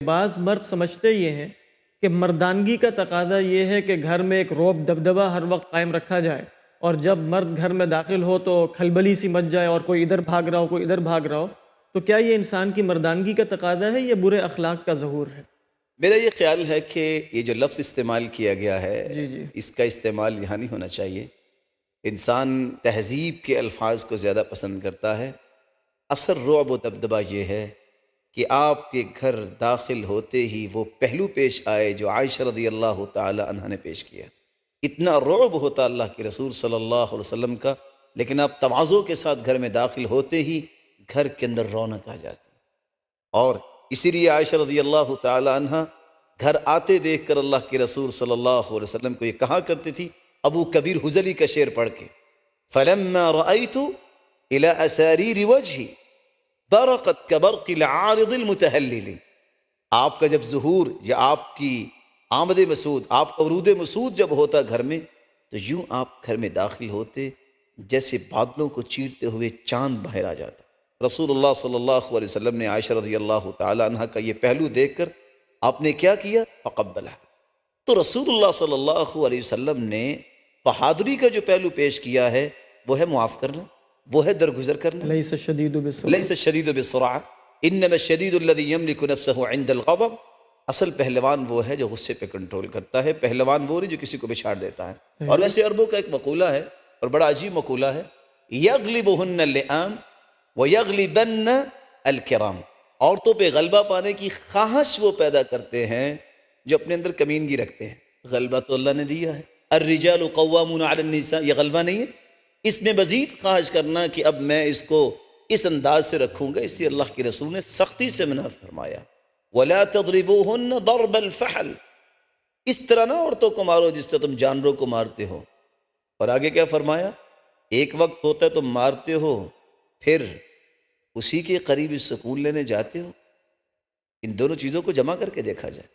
بعض مرد سمجھتے یہ ہیں کہ مردانگی کا تقاضا یہ ہے کہ گھر میں ایک رعب دبدبہ ہر وقت قائم رکھا جائے، اور جب مرد گھر میں داخل ہو تو کھلبلی سی مچ جائے اور کوئی ادھر بھاگ رہا ہو کوئی ادھر بھاگ رہا ہو۔ تو کیا یہ انسان کی مردانگی کا تقاضا ہے یا برے اخلاق کا ظہور ہے؟ میرا یہ خیال ہے کہ یہ جو لفظ استعمال کیا گیا ہے جی جی اس کا استعمال یہاں نہیں ہونا چاہیے۔ انسان تہذیب کے الفاظ کو زیادہ پسند کرتا ہے۔ اثر رعب و دبدبہ یہ ہے کہ آپ کے گھر داخل ہوتے ہی وہ پہلو پیش آئے جو عائشہ رضی اللہ تعالی عنہ نے پیش کیا۔ اتنا رعب ہوتا اللہ کے رسول صلی اللہ علیہ وسلم کا، لیکن آپ تواضع کے ساتھ گھر میں داخل ہوتے ہی گھر کے اندر رونق آ جاتی۔ اور اسی لیے عائشہ رضی اللہ تعالی عنہ گھر آتے دیکھ کر اللہ کے رسول صلی اللہ علیہ وسلم کو یہ کہا کرتی تھی، ابو کبیر حزلی کا شعر پڑھ کے، فَلَمَّا رَأَيْتُ إِلَىٰ أَسَارِيرِ وَجْهِ بَرَقَتْ كَبَرْقِ الْعَارِضِ الْمُتَهَلِّلِ۔ آپ کا جب ظہور یا آپ کی آمد مسعود، آپ کا ورود مسعود جب ہوتا گھر میں، تو یوں آپ گھر میں داخل ہوتے جیسے بادلوں کو چیرتے ہوئے چاند باہر آ جاتا۔ رسول اللہ صلی اللہ علیہ وسلم نے عائشہ رضی اللہ تعالی عنہ کا یہ پہلو دیکھ کر آپ نے کیا کیا؟ فقبلہ۔ تو رسول اللہ صلی اللہ علیہ وسلم نے بہادری کا جو پہلو پیش کیا ہے وہ ہے معاف کرنا، وہ ہے درگزر کرنا۔ لیس الشدید بالسرعہ، لیس الشدید بالسرعہ انما الشدید الذی یملک نفسہ عند الغضب۔ اصل پہلوان وہ ہے جو غصے پہ کنٹرول کرتا ہے، پہلوان وہ نہیں جو کسی کو بچھاڑ دیتا ہے۔ اور ویسے عربوں کا ایک مقولہ ہے اور بڑا عجیب مقولہ ہے، یغلبہن اللئام وَيَغْلِبَنَّ الْكِرَامِ۔ عورتوں پہ غلبہ پانے کی خواہش وہ پیدا کرتے ہیں جو اپنے اندر کمینگی رکھتے ہیں۔ غلبہ تو اللہ نے دیا ہے، الرجال قوامون علی النساء، یہ غلبہ نہیں ہے؟ اس میں مزید خواہش کرنا کہ اب میں اس کو اس انداز سے رکھوں گا، اس لیے اللہ کے رسول نے سختی سے منع فرمایا، وَلَا تَضْرِبُوهُنَّ ضَرْبَ الْفَحْلِ۔ اس طرح نہ عورتوں کو مارو جس طرح تم جانوروں کو مارتے ہو۔ اور آگے کیا فرمایا؟ ایک وقت ہوتا ہے تم مارتے ہو، پھر اسی کے قریب سکون لینے جاتے ہو۔ ان دونوں چیزوں کو جمع کر کے دیکھا جائے۔